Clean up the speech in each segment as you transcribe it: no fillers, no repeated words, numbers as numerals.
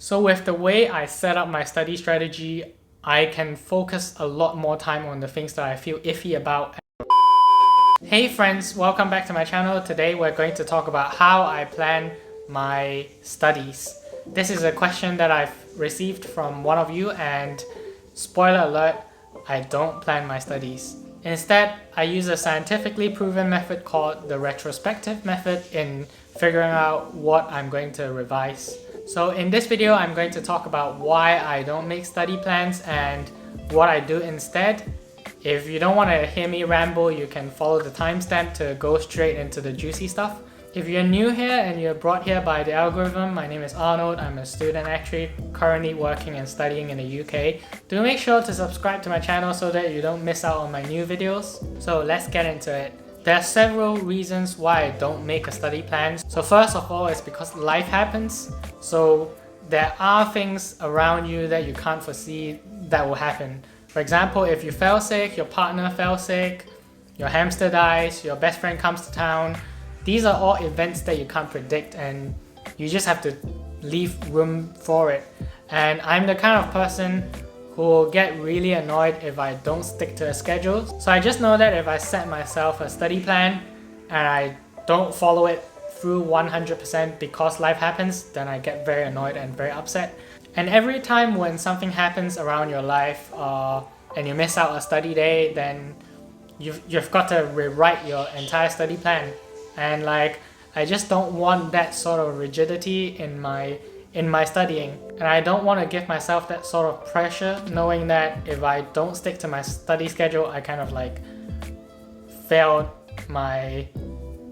So with the way I set up my study strategy, I can focus a lot more time on the things that I feel iffy about. Hey friends, welcome back to my channel. Today we're going to talk about how I plan my studies. This is a question that I've received from one of you, and spoiler alert, I don't plan my studies. Instead, I use a scientifically proven method called the retrospective method in figuring out what I'm going to revise. So in this video, I'm going to talk about why I don't make study plans and what I do instead. If you don't want to hear me ramble, you can follow the timestamp to go straight into the juicy stuff. If you're new here and you're brought here by the algorithm, my name is Arnold. I'm a student actually currently working and studying in the UK. Do make sure to subscribe to my channel so that you don't miss out on my new videos. So let's get into it. There are several reasons why I don't make a study plan. So first of all, it's because life happens. So there are things around you that you can't foresee that will happen. For example, if you fell sick, your partner fell sick, your hamster dies, your best friend comes to town. These are all events that you can't predict, and you just have to leave room for it. And I'm the kind of person who will get really annoyed if I don't stick to a schedule. So I just know that if I set myself a study plan and I don't follow it through 100% because life happens, then I get very annoyed and very upset. And every time when something happens around your life and you miss out a study day, then you've got to rewrite your entire study plan. And like, I just don't want that sort of rigidity in my studying, and I don't want to give myself that sort of pressure knowing that if I don't stick to my study schedule, I kind of like failed my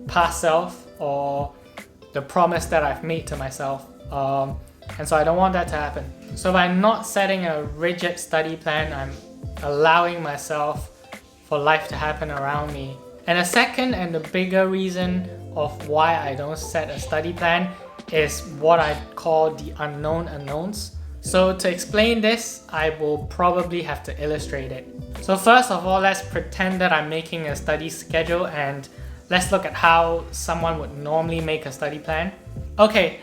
past self or the promise that I've made to myself. And so I don't want that to happen. So by not setting a rigid study plan, I'm allowing myself for life to happen around me. And a second and the bigger reason of why I don't set a study plan is what I call the unknown unknowns. So to explain this, I will probably have to illustrate it. So first of all, let's pretend that I'm making a study schedule, and let's look at how someone would normally make a study plan. Okay,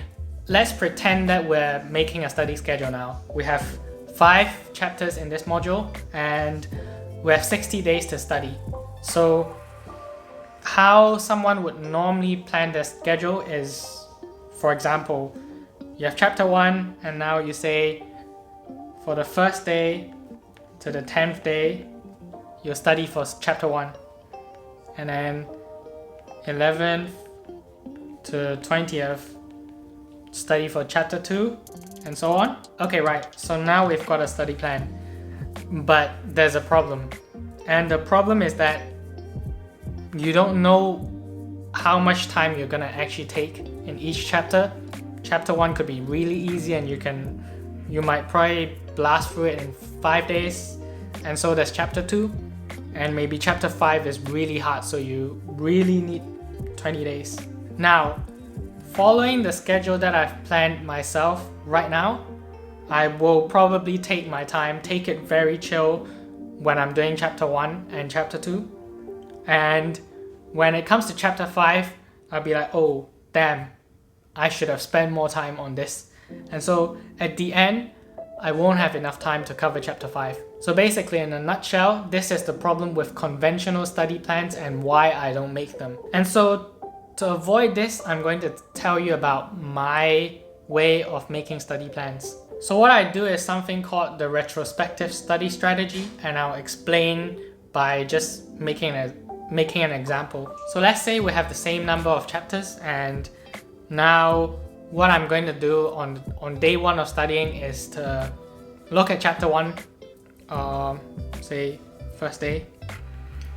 let's pretend that we're making a study schedule now. We have 5 chapters in this module and we have 60 days to study. So how someone would normally plan their schedule is, for example, you have chapter 1 and now you say for the first day to the 10th day, you'll study for chapter 1. And then 11th to 20th, study for chapter 2, and so on. Okay, right, so now we've got a study plan. But there's a problem. And the problem is that you don't know how much time you're gonna actually take in each chapter. Chapter 1 could be really easy and you might probably blast through it in 5 days, and so there's chapter 2, and maybe chapter 5 is really hard, so you really need 20 days. Now, following the schedule that I've planned myself right now, I will probably take my time, take it very chill when I'm doing chapter 1 and chapter 2. And when it comes to chapter 5, I'll be like, oh damn, I should have spent more time on this. And so at the end, I won't have enough time to cover chapter 5. So basically, in a nutshell, this is the problem with conventional study plans and why I don't make them. And so to avoid this, I'm going to tell you about my way of making study plans. So what I do is something called the retrospective study strategy, and I'll explain by just making an example. So let's say we have the same number of chapters, and now what I'm going to do on day 1 of studying is to look at chapter 1, say first day,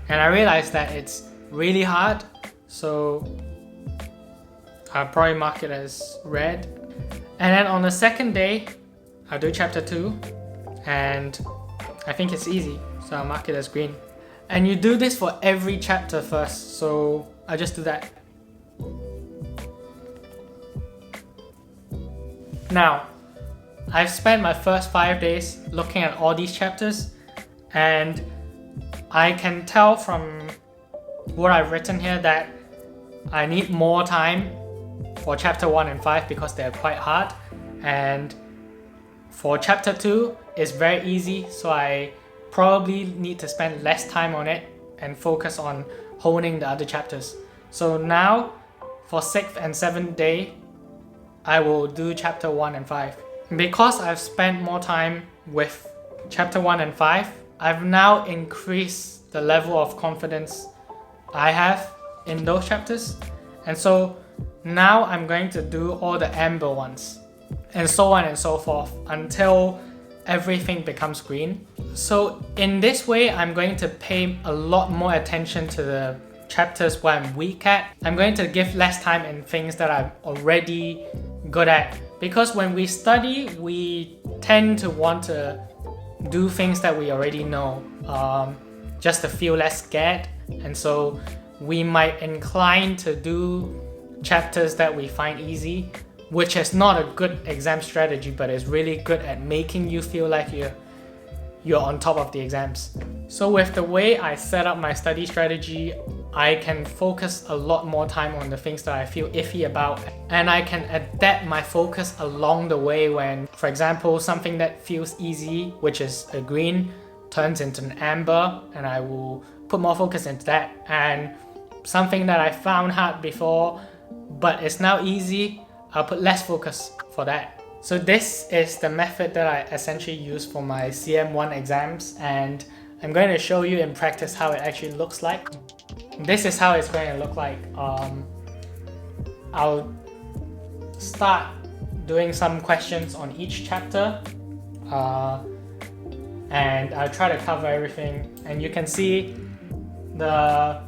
and I realize that it's really hard, so I'll probably mark it as red. And then on the second day, I'll do chapter 2, and I think it's easy, so I'll mark it as green. And you do this for every chapter first, so I just do that. Now, I've spent my first 5 days looking at all these chapters, and I can tell from what I've written here that I need more time for chapter 1 and 5 because they're quite hard, and For chapter 2, it's very easy, so I probably need to spend less time on it and focus on honing the other chapters. So now, for 6th and 7th day, I will do chapter 1 and 5. Because I've spent more time with chapter 1 and 5, I've now increased the level of confidence I have in those chapters. And so now I'm going to do all the amber ones, and so on and so forth until everything becomes green. So in this way, I'm going to pay a lot more attention to the chapters where I'm weak at. I'm going to give less time in things that I'm already good at, because when we study, we tend to want to do things that we already know, just to feel less scared. And so we might incline to do chapters that we find easy, which is not a good exam strategy, but is really good at making you feel like you're on top of the exams. So with the way I set up my study strategy, I can focus a lot more time on the things that I feel iffy about, and I can adapt my focus along the way when, for example, something that feels easy, which is a green, turns into an amber, and I will put more focus into that. And something that I found hard before, but it's now easy, I'll put less focus for that. So this is the method that I essentially use for my CM1 exams, and I'm going to show you in practice how it actually looks like. This is how it's going to look like. I'll start doing some questions on each chapter, and I'll try to cover everything. And you can see the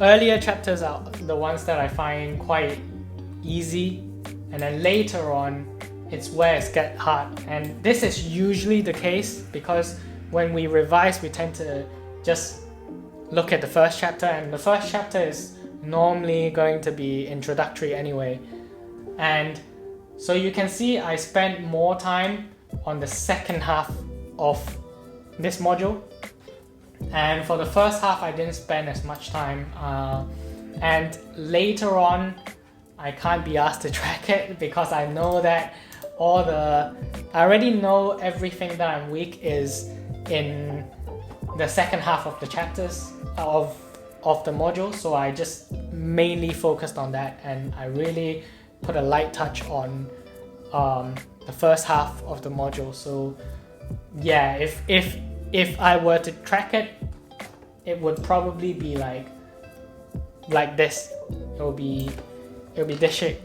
earlier chapters are the ones that I find quite easy, and then later on it's where it gets hard. And this is usually the case because when we revise, we tend to just look at the first chapter, and the first chapter is normally going to be introductory anyway. And so you can see I spent more time on the second half of this module, and for the first half I didn't spend as much time, and later on I can't be asked to track it because I know that I already know everything that I'm weak is in the second half of the chapters of the module, so I just mainly focused on that, and I really put a light touch on the first half of the module. So yeah, if I were to track it, it would probably be like this. It'll be this shape.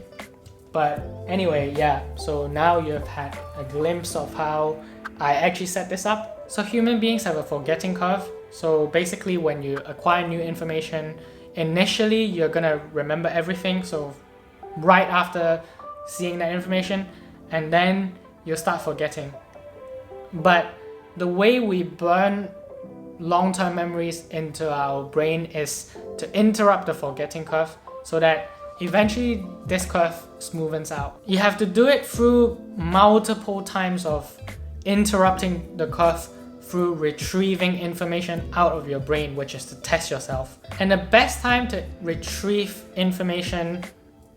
But anyway, yeah, so now you've had a glimpse of how I actually set this up. So human beings have a forgetting curve. So basically when you acquire new information, initially you're gonna remember everything, so right after seeing that information, and then you'll start forgetting. But the way we burn long-term memories into our brain is to interrupt the forgetting curve so that eventually this curve smoothens out. You have to do it through multiple times of interrupting the curve through retrieving information out of your brain, which is to test yourself. And the best time to retrieve information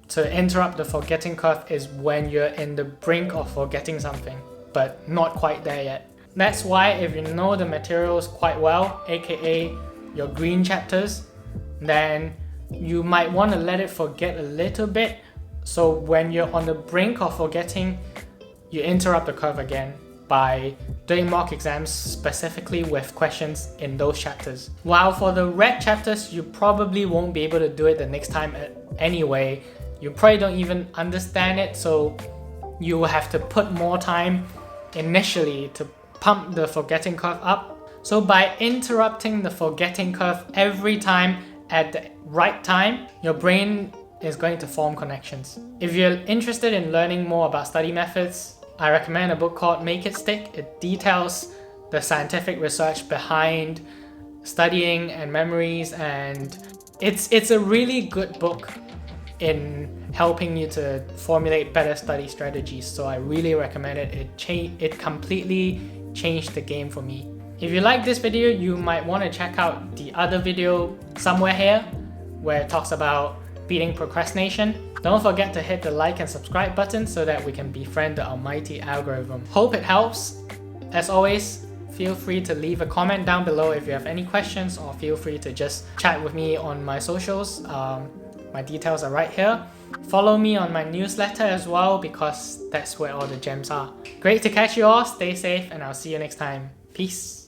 to interrupt the forgetting curve is when you're in the brink of forgetting something, but not quite there yet. That's why if you know the materials quite well, aka your green chapters, then you might want to let it forget a little bit, so when you're on the brink of forgetting, you interrupt the curve again by doing mock exams specifically with questions in those chapters. While for the red chapters, you probably won't be able to do it the next time anyway. You probably don't even understand it, so you will have to put more time initially to pump the forgetting curve up. So by interrupting the forgetting curve every time at the right time, your brain is going to form connections. If you're interested in learning more about study methods, I recommend a book called Make It Stick. It details the scientific research behind studying and memories, and it's a really good book in helping you to formulate better study strategies. So I really recommend it. It completely changed the game for me. If you like this video, you might want to check out the other video somewhere here where it talks about beating procrastination. Don't forget to hit the like and subscribe button so that we can befriend the almighty algorithm. Hope it helps. As always, feel free to leave a comment down below if you have any questions, or feel free to just chat with me on my socials. My details are right here. Follow me on my newsletter as well, because that's where all the gems are. Great to catch you all, stay safe, and I'll see you next time. Peace.